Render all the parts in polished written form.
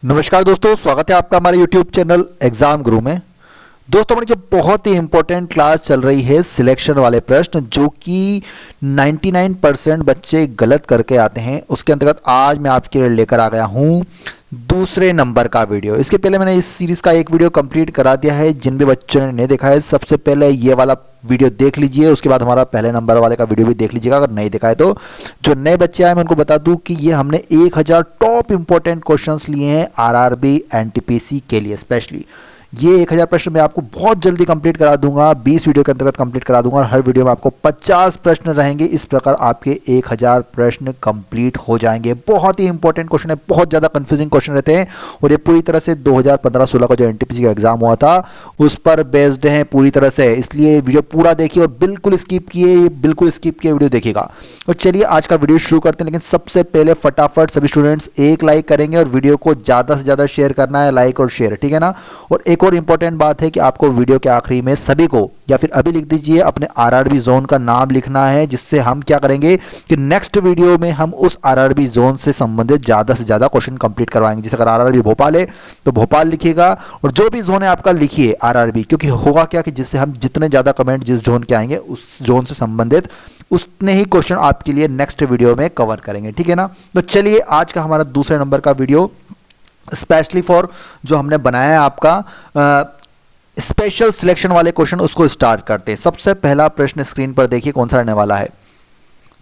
नमस्कार दोस्तों, स्वागत है आपका हमारे YouTube चैनल एग्जाम गुरु में। दोस्तों हमारी जो बहुत ही इंपॉर्टेंट क्लास चल रही है सिलेक्शन वाले प्रश्न जो कि 99% बच्चे गलत करके आते हैं, उसके अंतर्गत आज मैं आपके लिए लेकर आ गया हूं दूसरे नंबर का वीडियो। इसके पहले मैंने इस सीरीज का एक वीडियो कंप्लीट करा दिया है। जिन भी बच्चों ने नहीं देखा है सबसे पहले ये वाला वीडियो देख लीजिए, उसके बाद हमारा पहले नंबर वाले का वीडियो भी देख लीजिएगा अगर नहीं देखा है तो। जो नए बच्चे आए मैं उनको बता दूं कि ये हमने 1000 टॉप इंपॉर्टेंट क्वेश्चंस लिए हैं आरआरबी एनटीपीसी के लिए स्पेशली। ये 1000 प्रश्न मैं आपको बहुत जल्दी कंप्लीट करा दूंगा, 20 वीडियो के अंतर्गत कंप्लीट करा दूंगा और हर वीडियो में आपको 50 प्रश्न रहेंगे। इस प्रकार आपके 1000 प्रश्न कंप्लीट हो जाएंगे। बहुत ही इंपॉर्टेंट क्वेश्चन है, बहुत ज़्यादा कंफ्यूजिंग क्वेश्चन रहते हैं और ये पूरी तरह से 2015-16 का जो एनटीपीसी का एग्जाम हुआ था उस पर बेस्ड है पूरी तरह से। इसलिए वीडियो पूरा देखिए और बिल्कुल स्किप किए वीडियो देखिएगा। और चलिए आज का वीडियो शुरू करते हैं, लेकिन सबसे पहले फटाफट सभी स्टूडेंट्स एक लाइक करेंगे और वीडियो को ज़्यादा से ज़्यादा शेयर करना है, लाइक और शेयर, ठीक है ना। और एक और इंपॉर्टेंट बात है कि आपको वीडियो के आखिरी में सभी को या फिर अभी लिख दीजिए अपने आरआरबी जोन का नाम लिखना है, जिससे हम क्या करेंगे कि नेक्स्ट वीडियो में हम उस आरआरबी जोन से संबंधित ज्यादा से ज्यादा क्वेश्चन कंप्लीट करवाएंगे। जैसे अगर आरआरबी भोपाल है तो भोपाल लिखिएगा और जो भी जोन है आपका लिखिए आरआरबी, क्योंकि होगा क्या कि जिससे हम जितने ज्यादा कमेंट जिस जोन के आएंगे उस जोन से संबंधित उतने ही क्वेश्चन आपके लिए नेक्स्ट वीडियो में कवर करेंगे, ठीक है ना। तो चलिए आज का हमारा दूसरे नंबर का वीडियो स्पेशली फॉर जो हमने बनाया है आपका स्पेशल सिलेक्शन वाले क्वेश्चन, उसको स्टार्ट करते हैं। सबसे पहला प्रश्न स्क्रीन पर देखिए कौन सा रहने वाला है।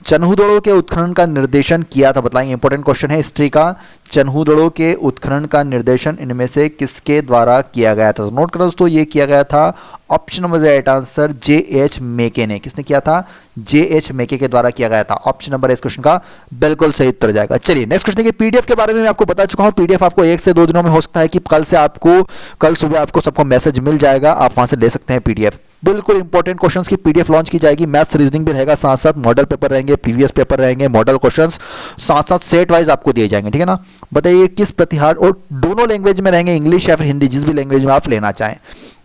चन्हुदड़ों के उत्खनन का निर्देशन किया था, बताएंगे। इंपॉर्टेंट क्वेश्चन है हिस्ट्री का। चन्हुदड़ों के उत्खनन का निर्देशन इनमें से किसके द्वारा किया गया था? तो नोट करो दोस्तों, ये किया गया था option number right answer J.H. मेके ने। किसने किया था? J.H. मेके के द्वारा किया गया था। ऑप्शन नंबर इस क्वेश्चन का बिल्कुल सही उत्तर जाएगा। चलिए नेक्स्ट क्वेश्चन देखिए। पीडीएफ के बारे में मैं आपको बता चुका हूं, पीडीएफ आपको 1 से 2 दिनों में हो सकता है कि कल सुबह आपको सबको मैसेज मिल जाएगा, आप वहां से ले सकते हैं पीडीएफ। बिल्कुल इंपॉर्टेंट क्वेश्चंस की पीडीएफ लॉन्च की जाएगी। मैथ्स रीजनिंग भी रहेगा, साथ साथ मॉडल पेपर रहेंगे, प्रीवियस पेपर रहेंगे, मॉडल क्वेश्चंस साथ साथ सेट वाइज आपको दिए जाएंगे, ठीक है ना। बताइए किस प्रतिहार, और दोनों लैंग्वेज में रहेंगे, इंग्लिश या फिर हिंदी, जिस भी लैंग्वेज में आप लेना चाहें।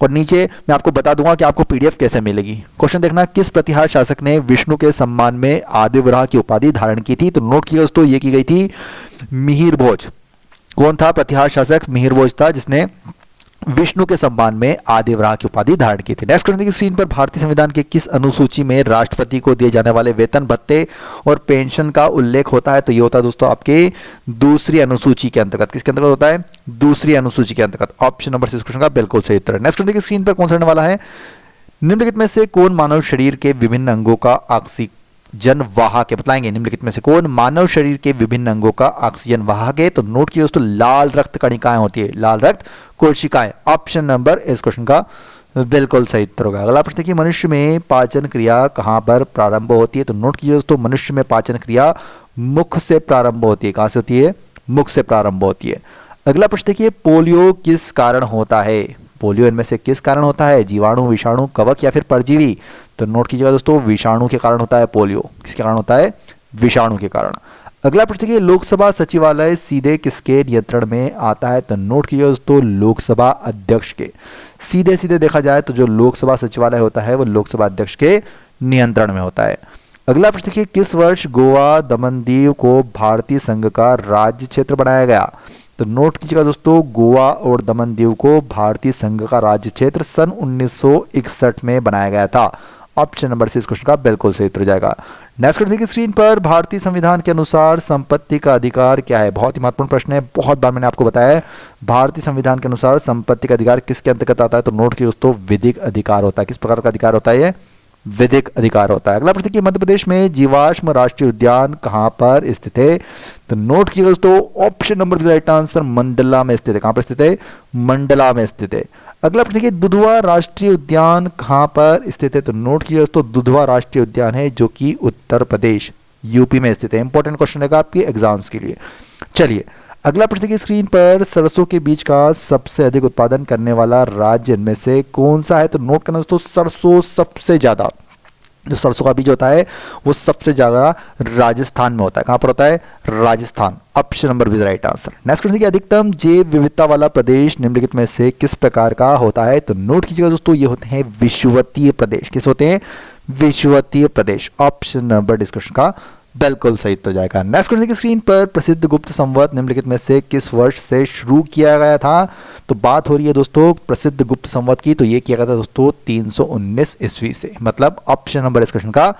और नीचे मैं आपको बता दूंगा कि आपको पीडीएफ कैसे मिलेगी। क्वेश्चन देखना, किस प्रतिहार शासक ने विष्णु के सम्मान में आदिवराह की उपाधि धारण की थी? तो नोट कीजिए दोस्तों, ये की गई थी मिहिर भोज। कौन था प्रतिहार शासक? मिहिर भोज था, जिसने विष्णु के सम्मान में आदिवराह की उपाधि धारण की थी। नेक्स्ट क्वेश्चन देखिए स्क्रीन पर। भारतीय संविधान के किस अनुसूची में राष्ट्रपति को दिए जाने वाले वेतन भत्ते और पेंशन का उल्लेख होता है? तो ये होता है दोस्तों आपके दूसरी अनुसूची के अंतर्गत। किसके अंतर्गत होता है? दूसरी अनुसूची के अंतर्गत। ऑप्शन नंबर 6 क्वेश्चन का बिल्कुल सही उत्तर है। नेक्स्ट क्वेश्चन देखिए स्क्रीन पर कौन सा रहने वाला है। निम्नलिखित में से कौन मानव शरीर के विभिन्न अंगों का ऑक्सीजन वाहक है? बताएंगे निम्नलिखित में से कौन मानव शरीर के विभिन्न अंगों का ऑक्सीजन वाहक है? तो नोट कीजिए दोस्तों, लाल रक्त कणिकाएं होती है, लाल रक्त कोशिकाएं। ऑप्शन नंबर इस क्वेश्चन का बिल्कुल सही उत्तर होगा। अगला प्रश्न देखिए, मनुष्य में पाचन क्रिया कहां पर प्रारंभ होती है? तो नोट कीजिए दोस्तों, मनुष्य में पाचन क्रिया मुख से प्रारंभ होती है। कहां से होती है? मुख से प्रारंभ होती है। अगला प्रश्न देखिए, पोलियो किस कारण होता है? पोलियो इनमें से किस कारण होता है? जीवाणु, विषाणु, कवक या फिर परजीवी? तो नोट कीजिएगा दोस्तों, विषाणु के कारण होता है पोलियो। किसके कारण होता है? विषाणु के कारण। अगला प्रश्न देखिए, लोकसभा सचिवालय सीधे किसके नियंत्रण में आता है? तो नोट कीजिए दोस्तों, लोकसभा अध्यक्ष के। सीधे सीधे देखा जाए तो जो लोकसभा सचिवालय होता है वो लोकसभा अध्यक्ष के नियंत्रण में होता है। अगला प्रश्न देखिए, किस वर्ष गोवा दमन दीव को भारतीय संघ का राज्य क्षेत्र बनाया गया? तो नोट कीजिएगा दोस्तों, गोवा और दमन दीव को भारतीय संघ का राज्य क्षेत्र सन 1961 में बनाया गया था। ऑप्शन नंबर 6 क्वेश्चन का बिल्कुल सही उत्तर जाएगा। नेक्स्ट क्वेश्चन देखिए स्क्रीन पर, भारतीय संविधान के अनुसार संपत्ति का अधिकार क्या है? बहुत ही महत्वपूर्ण प्रश्न है, बहुत बार मैंने आपको बताया है। भारतीय संविधान के अनुसार संपत्ति का अधिकार किसके अंतर्गत आता है? तो नोट कीजिए दोस्तों, विधिक अधिकार होता है। किस प्रकार का अधिकार होता है? ये विधिक अधिकार होता है। अगला प्रश्न देखिए, मध्य प्रदेश में जीवाश्म राष्ट्रीय उद्यान कहां पर स्थित है? तो नोट कीजिए दोस्तों, option number right answer Mandla में स्थित है। कहां पर स्थित है? मंडला में स्थित है। अगला प्रश्न देखिए, दुधवा राष्ट्रीय उद्यान कहां पर स्थित है? तो नोट कीजिए दोस्तों, दुधवा राष्ट्रीय उद्यान है जो कि उत्तर प्रदेश यूपी में स्थित है। इंपॉर्टेंट क्वेश्चन रहेगा आपके एग्जाम्स के लिए। चलिए अगला प्रश्न देखिए स्क्रीन पर, सरसों के बीज का सबसे अधिक उत्पादन करने वाला राज्य इनमें से कौन सा है? तो नोट करना दोस्तों, सरसों सबसे ज्यादा जो सरसों का बीज होता है वो सबसे ज्यादा राजस्थान में होता है। कहां पर होता है? Rajasthan. Option number B right answer. Next question देखिए, अधिकतम जैव विविधता वाला प्रदेश निम्नलिखित में से किस प्रकार का होता है? तो नोट कीजिएगा दोस्तों, ये होते हैं विषुवतीय प्रदेश। किस होते हैं? विषुवतीय प्रदेश। ऑप्शन नंबर डिस्कशन का बिल्कुल सही उत्तर जाएगा। नेक्स्ट क्वेश्चन की स्क्रीन पर प्रसिद्ध गुप्त संवत निम्नलिखित में से किस वर्ष से शुरू किया गया था? तो बात हो रही है दोस्तों प्रसिद्ध गुप्त संवत की, तो ये किया गया था दोस्तों 319 ईस्वी से, मतलब ऑप्शन नंबर इस क्वेश्चन का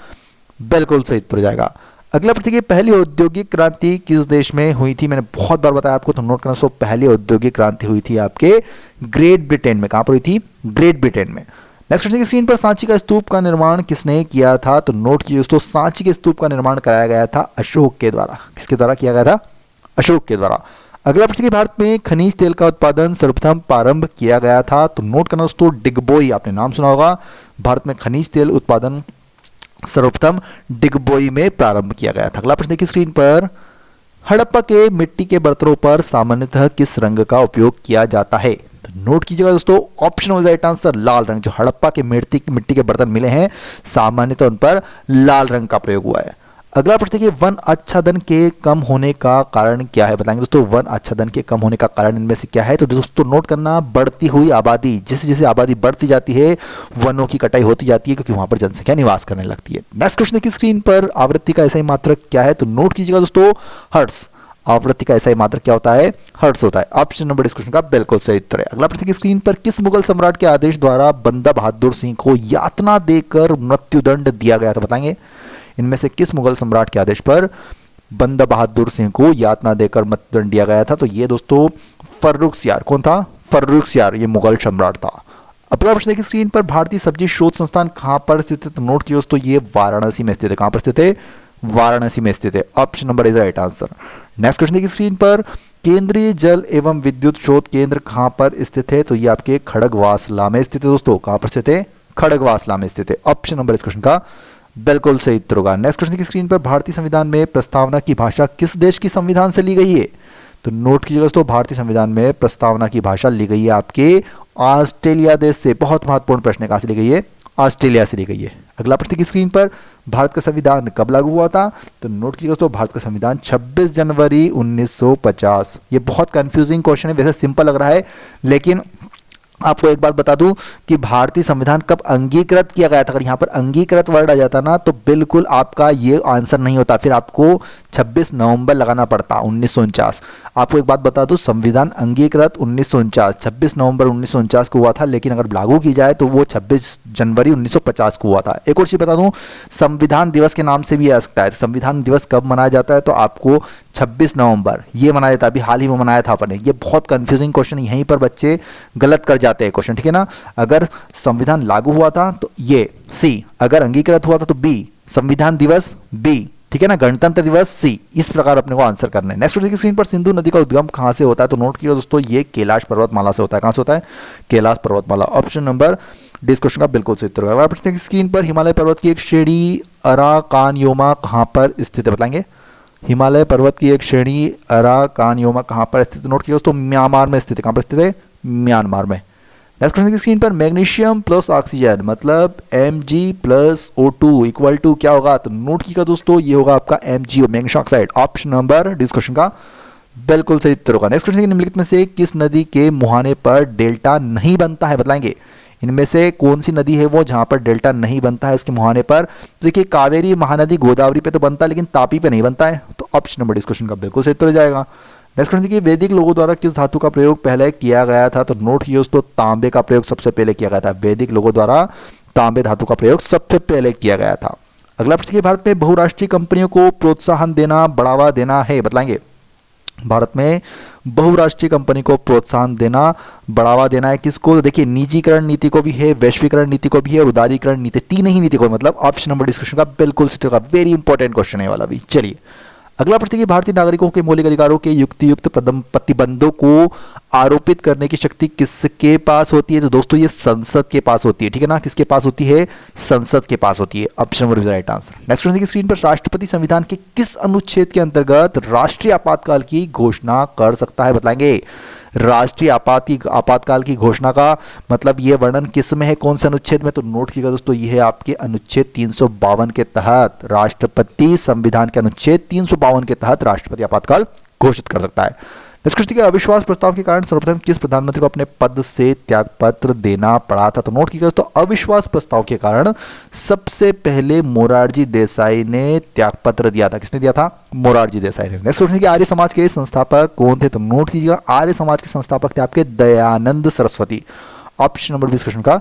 बिल्कुल सही उत्तर जाएगा। अगला प्रश्न की पहली औद्योगिक क्रांति किस देश में हुई थी? मैंने बहुत बार बताया आपको, तो नोट करना। सो पहली औद्योगिक क्रांति हुई थी आपके ग्रेट ब्रिटेन में। कहां पर हुई थी? ग्रेट ब्रिटेन में। नेक्स्ट क्वेश्चन की स्क्रीन पर सांची का स्तूप का निर्माण किसने किया था? तो नोट कीजिए दोस्तों, सांची के स्तूप का निर्माण कराया गया था अशोक के द्वारा। किसके द्वारा किया गया था? अशोक के द्वारा। अगला प्रश्न की भारत में खनिज तेल का उत्पादन सर्वप्रथम प्रारंभ किया गया था? तो नोट करना दोस्तों, डिगबोई, आपने नाम सुना होगा। भारत में खनिज तेल उत्पादन सर्वप्रथम डिगबोई में प्रारंभ किया गया था। अगला प्रश्न देखिए स्क्रीन पर, हड़प्पा के मिट्टी के बर्तनों पर सामान्यतः किस रंग का उपयोग किया जाता है? तो नोट कीजिएगा दोस्तों, ऑप्शन हो राइट आंसर लाल रंग। जो हड़प्पा के मिट्टी के बर्तन मिले हैं सामान्यतः उन पर लाल रंग का प्रयोग हुआ है। अगला प्रश्न देखिए, वन आच्छादन के कम होने का कारण क्या है? बताएंगे दोस्तों, वन आच्छादन के कम होने का कारण इनमें से क्या है? तो दोस्तों नोट करना, बढ़ती हुई आबादी। जैसे जैसे आबादी बढ़ती जाती है वनों की कटाई होती जाती है, क्योंकि वहां पर जनसंख्या निवास करने लगती है। नेक्स्ट क्वेश्चन देखिए स्क्रीन पर, आवृत्ति का ऐसा ही मात्रक क्या है? तो नोट कीजिएगा दोस्तों, हर्ट्ज। आवृत्ति का ऐसा ही मात्रक क्या होता है? हर्ट्ज होता है। ऑप्शन नंबर इस क्वेश्चन का बिल्कुल सही उत्तर है। अगला प्रश्न की स्क्रीन पर, किस मुगल सम्राट के आदेश द्वारा बंदा बहादुर सिंह को यातना देकर मृत्युदंड दिया गया था? बताएंगे इनमें से किस मुगल सम्राट के आदेश पर बंदा बहादुर सिंह को यातना देकर मृत्युदंड दिया गया था? तो ये दोस्तों फर्रुखसियार। कौन था? फर्रुखसियार, ये मुगल सम्राट था। अगला प्रश्न देखिए स्क्रीन पर, भारतीय सब्जी शोध संस्थान कहां पर स्थित है? तो नोट कीजिए दोस्तों, ये वाराणसी में स्थित है। कहां पर स्थित है? वाराणसी में स्थित है। Option number is right answer. Next question देखिए स्क्रीन पर, केंद्रीय जल एवं विद्युत शोध केंद्र कहां पर स्थित है? तो ये आपके खड़गवासला में स्थित है दोस्तों। कहां पर स्थित है? खड़गवासला में स्थित है। ऑप्शन नंबर इस क्वेश्चन का बिल्कुल सही उत्तर होगा। नेक्स्ट क्वेश्चन की स्क्रीन पर, भारतीय संविधान में प्रस्तावना की भाषा किस देश की संविधान से ली गई है? तो नोट कीजिएगा दोस्तों, भारतीय संविधान में प्रस्तावना की भाषा ली गई है आपके ऑस्ट्रेलिया देश से। बहुत महत्वपूर्ण प्रश्न है, कहां से ली गई है? ऑस्ट्रेलिया से ली गई है। अगला प्रश्न की स्क्रीन पर, भारत का संविधान कब लागू हुआ था? तो नोट कीजिएगा दोस्तों, भारत का संविधान 26 जनवरी 1950। ये बहुत कंफ्यूजिंग क्वेश्चन है, वैसे सिंपल लग रहा है, लेकिन आपको एक बात बता दूं कि भारतीय संविधान कब अंगीकृत किया गया था। अगर यहां पर अंगीकृत वर्ड आ जाता ना तो बिल्कुल आपका ये आंसर नहीं होता, फिर आपको 26 नवंबर लगाना पड़ता 1949। आपको एक बात बता दूं, संविधान अंगीकृत 1949 26 नवंबर 1949 को हुआ था, लेकिन अगर लागू की जाए तो वो 26 जनवरी 1950 को हुआ था। एक और चीज बता दूं, संविधान दिवस के नाम से भी आ सकता है। संविधान दिवस कब मनाया जाता है? तो आपको 26 नवंबर ये मनाया जाता है, अभी हाल ही में मनाया था अपने। ये बहुत कंफ्यूजिंग क्वेश्चन, यहीं पर बच्चे गलत कर जाते हैं क्वेश्चन, ठीक है ना। अगर संविधान लागू हुआ था तो ये सी, अगर अंगीकृत हुआ था तो बी, संविधान दिवस बी, ठीक है ना, गणतंत्र दिवस सी। इस प्रकार अपने को आंसर करना है। नेक्स्ट देखिए स्क्रीन पर, सिंधु नदी का उद्गम कहां से होता है? तो नोट कीजिए दोस्तों, ये कैलाश पर्वतमाला से होता है। कहां से होता है? कैलाश पर्वतमाला। ऑप्शन नंबर डी इस क्वेश्चन का बिल्कुल सही उत्तर होगा। अगला स्क्रीन पर, हिमालय पर्वत की एक श्रेणी अराकानयोमा कहां पर स्थित है? बताएंगे हिमालय पर्वत की एक श्रेणी अराकानयोमा कहां पर स्थित? नोट कीजिए दोस्तों, म्यांमार में स्थित है। कहां पर स्थित है? म्यांमार में। नेक्स्ट क्वेश्चन की स्क्रीन पर, मैग्नीशियम प्लस ऑक्सीजन मतलब Mg+O2 इक्वल टू क्या होगा? तो नोट कीजिएगा दोस्तों, ये होगा आपका MgO, magnesium oxide. Option number D इस क्वेश्चन का बिल्कुल सही उत्तर होगा। नेक्स्ट क्वेश्चन, निम्नलिखित में से किस नदी के मुहाने पर डेल्टा नहीं बनता है? बताएंगे इनमें से कौन सी नदी है वो जहां पर डेल्टा नहीं बनता है इसके मुहाने पर? देखिए कावेरी, महानदी, गोदावरी पे तो बनता है, लेकिन तापी पे नहीं बनता है। तो ऑप्शन नंबर इस क्वेश्चन का बिल्कुल सही उत्तर हो जाएगा। नेक्स्ट क्वेश्चन देखिए, वैदिक लोगों द्वारा किस धातु का प्रयोग पहले किया गया था? तो नोट कीजिए दोस्तों, तांबे का प्रयोग सबसे पहले किया गया था। वैदिक लोगों द्वारा तांबे धातु का प्रयोग सबसे पहले किया गया था। अगला प्रश्न, भारत में बहुराष्ट्रीय कंपनियों को प्रोत्साहन देना, बढ़ावा देना है? बताएंगे भारत में बहुराष्ट्रीय कंपनी को प्रोत्साहन देना, बढ़ावा देना है किसको? तो देखिए निजीकरण नीति को भी है, वैश्वीकरण नीति को भी है और उदारीकरण नीति, तीन ही नीति को, मतलब ऑप्शन नंबर डिस्कशन का बिल्कुल सही होगा। वेरी इंपॉर्टेंट क्वेश्चन है वाला भी। चलिए अगला प्रश्न, भारतीय नागरिकों के मौलिक अधिकारों के युक्तियुक्त प्रतिबंधों को आरोपित करने की शक्ति किसके पास होती है? तो दोस्तों ये संसद के पास होती है, ठीक है ना। किसके पास होती है? संसद के पास होती है। Option number is right answer. Next question की स्क्रीन पर, राष्ट्रपति संविधान के किस अनुच्छेद के अंतर्गत राष्ट्रीय आपातकाल की घोषणा कर सकता है? बताएंगे राष्ट्रीय आपातकाल की घोषणा का मतलब ये वर्णन किस में है, कौन से अनुच्छेद में? तो नोट कीजिएगा दोस्तों, ये है आपके अनुच्छेद 352 के तहत। राष्ट्रपति संविधान के अनुच्छेद 352 के तहत राष्ट्रपति आपातकाल घोषित कर सकता है। नेक्स्ट क्वेश्चन, अविश्वास प्रस्ताव के कारण सर्वप्रथम किस प्रधानमंत्री को अपने पद से त्यागपत्र देना पड़ा था? तो नोट कीजिए तो अविश्वास प्रस्ताव के कारण सबसे पहले मोरारजी देसाई ने त्यागपत्र दिया था। किसने दिया था? मोरारजी देसाई ने। नेक्स्ट क्वेश्चन, आर्य समाज के संस्थापक कौन थे? तो नोट कीजिएगा, आर्य समाज के संस्थापक थे आपके Dayanand Saraswati. Option number 20 question का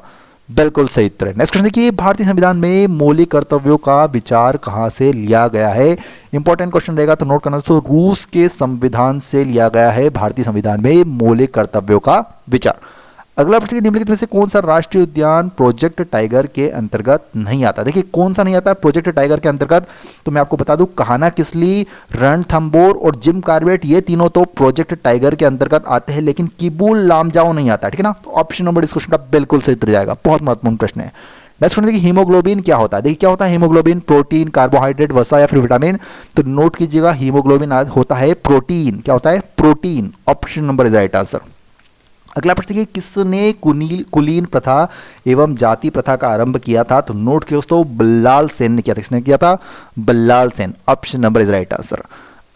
बिल्कुल सही उत्तर है। नेक्स्ट क्वेश्चन देखिए, भारतीय संविधान में मौलिक कर्तव्यों का विचार कहां से लिया गया है? इंपॉर्टेंट क्वेश्चन रहेगा तो नोट करना। तो रूस के संविधान से लिया गया है भारतीय संविधान में मौलिक कर्तव्यों का विचार। अगला प्रश्न, निम्नलिखित में से कौन सा राष्ट्रीय उद्यान प्रोजेक्ट टाइगर के अंतर्गत नहीं आता? देखिए कौन सा नहीं आता है प्रोजेक्ट टाइगर के अंतर्गत, तो मैं आपको बता दूं, कान्हा किसली, रणथंबोर और जिम कॉर्बेट, ये तीनों तो प्रोजेक्ट टाइगर के अंतर्गत आते हैं, लेकिन किबुल लामजाओ नहीं आता, ठीक है ना। तो ऑप्शन नंबर इस क्वेश्चन का बिल्कुल सही उत्तर जाएगा। बहुत महत्वपूर्ण प्रश्न है। नेक्स्ट क्वेश्चन देखिए, हीमोग्लोबिन क्या होता है? देखिए क्या होता है हीमोग्लोबिन? प्रोटीन, कार्बोहाइड्रेट, वसा या फिर विटामिन? तो नोट कीजिएगा, हीमोग्लोबिन होता है प्रोटीन। क्या होता है? Protein. Option number is right answer. अगला प्रश्न देखिए, किसने कुलीन प्रथा एवं जाति प्रथा का आरंभ किया था? तो नोट किया दोस्तों, बल्लाल सेन ने किया था। किसने किया था? Ballal Sen. Option number is right answer.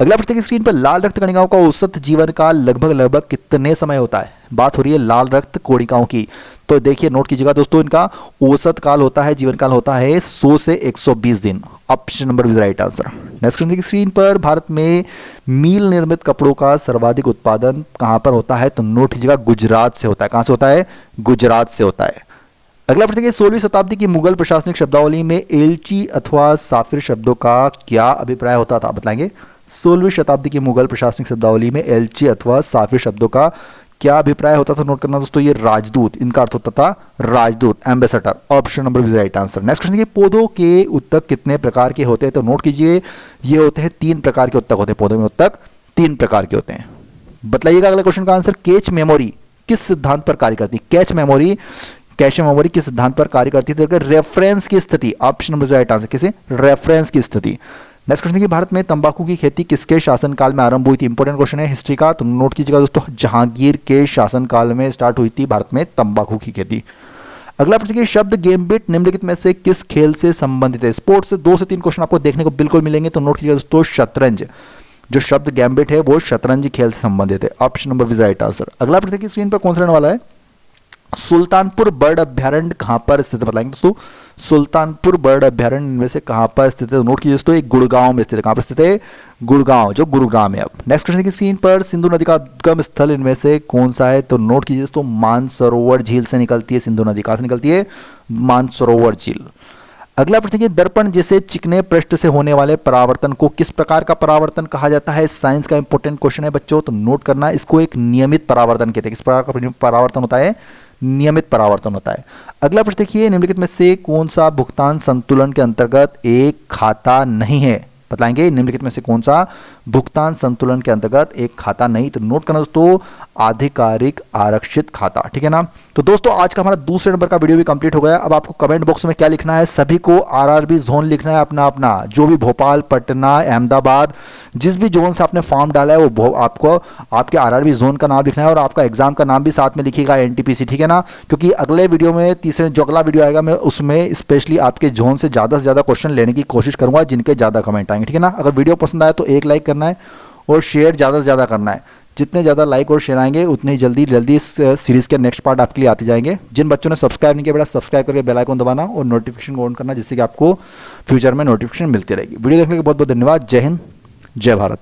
अगला प्रश्न देखिए, स्क्रीन पर लाल रक्त कणिकाओं का औसत जीवन काल लगभग कितने समय होता है? बात हो रही है लाल रक्त कोशिकाओं की, तो देखिए नोट कीजिएगा दोस्तों, इनका औसत काल होता है, जीवन काल होता है 100 से 120 दिन। Option number is right answer. Next question देखिए, स्क्रीन पर भारत में मील निर्मित कपड़ों का सर्वाधिक उत्पादन कहां पर होता है? तो नोट कीजिएगा, गुजरात से होता है। कहां से होता है? गुजरात से होता है। अगला प्रश्न है, 16वीं शताब्दी की मुगल प्रशासनिक शब्दावली में एलची अथवा साफिर शब्दों का क्या अभिप्राय होता था? बताएंगे। 16वीं शताब्दी की मुगल प्रशासनिक शब्दावली में एलची अथवा साफिर शब्दों का क्या अभिप्राय होता था? नोट करना दोस्तों, ये राजदूत, इनका अर्थ होता था राजदूत, ambassador. Option number is right answer. Next question, पौधों के उत्तक कितने प्रकार के होते हैं? तो नोट कीजिए, ये होते हैं 3 प्रकार के उत्तक होते हैं। पौधों में उत्तक 3 प्रकार के होते हैं। बताइएगा अगले क्वेश्चन का आंसर। कैच मेमोरी किस सिद्धांत पर कार्य करती है? कैच मेमोरी किस सिद्धांत पर कार्य करती है? रेफरेंस की स्थिति। Option number is right answer. किसे? रेफरेंस की स्थिति। नेक्स्ट क्वेश्चन, भारत में तंबाकू की खेती किसके शासनकाल में आरंभ हुई थी? इंपॉर्टेंट क्वेश्चन है हिस्ट्री का, तो नोट कीजिएगा दोस्तों, जहांगीर के शासनकाल में स्टार्ट हुई थी भारत में तंबाकू की खेती। अगला प्रश्न, शब्द गेम्बिट निम्नलिखित में से किस खेल से संबंधित है? स्पोर्ट्स से 2 से 3 क्वेश्चन आपको देखने को बिल्कुल मिलेंगे, तो नोट कीजिएगा दोस्तों, शतरंज। जो शब्द गैम्बिट है वो शतरंज खेल से संबंधित है। Option number is right answer. अगला प्रश्न की स्क्रीन पर कौन सा रहने वाला है? सुल्तानपुर बर्ड अभ्यारण्य कहां पर स्थित है? बताएंगे दोस्तों, सुल्तानपुर बर्ड अभ्यारण्य इनमें से कहां पर स्थित है? नोट कीजिए दोस्तों, एक गुड़गांव में स्थित है। कहां पर स्थित है? गुड़गांव, जो गुरुग्राम है। अब नेक्स्ट क्वेश्चन की स्क्रीन पर, सिंधु नदी का उद्गम स्थल इनमें से कौन सा है? तो नोट कीजिए दोस्तों, मानसरोवर झील से निकलती है सिंधु नदी। कहां से निकलती है? मानसरोवर झील। अगला प्रश्न की, दर्पण जैसे चिकने पृष्ठ से होने वाले परावर्तन को किस प्रकार का परावर्तन कहा जाता है? साइंस का इंपॉर्टेंट क्वेश्चन है बच्चों, तो नोट करना, इसको एक नियमित परावर्तन कहते हैं। किस प्रकार का परावर्तन होता है? नियमित परावर्तन होता है। अगला प्रश्न देखिए, निम्नलिखित में से कौन सा भुगतान संतुलन के अंतर्गत एक खाता नहीं है? बताएंगे, निम्नलिखित में से कौन सा भुगतान संतुलन के अंतर्गत एक खाता नहीं? तो नोट करना दोस्तों, आधिकारिक आरक्षित खाता, ठीक है ना। तो दोस्तों आज का हमारा दूसरे नंबर का वीडियो भी कंप्लीट हो गया। अब आपको कमेंट बॉक्स में क्या लिखना है? सभी को आरआरबी जोन लिखना है अपना अपना, जो भी भोपाल, पटना, अहमदाबाद, जिस भी जोन से आपने फॉर्म डाला है वो आपको आपके आरआरबी जोन का नाम लिखना है और आपका एग्जाम का नाम भी साथ में लिखिएगा, एनटीपीसी, ठीक है ना। क्योंकि अगले वीडियो में जो अगला वीडियो आएगा मैं उसमें स्पेशली आपके जोन से ज़्यादा क्वेश्चन लेने की कोशिश करूंगा जिनके ज़्यादा कमेंट आएंगे, ठीक है ना। अगर वीडियो पसंद आए तो एक लाइक करना है और शेयर ज़्यादा से ज़्यादा करना है। जितने ज़्यादा लाइक और शेयर आएंगे उतनी जल्दी इस सीरीज़ के नेक्स्ट पार्ट आपके लिए आते जाएंगे। जिन बच्चों ने सब्सक्राइब नहीं किया बेटा, सब्सक्राइब करके बेल आइकन दबाना और नोटिफिकेशन को ऑन करना, जिससे कि आपको फ्यूचर में नोटिफिकेशन मिलती रहेगी। वीडियो देखने के बहुत बहुत धन्यवाद। जय हिंद, जय भारत।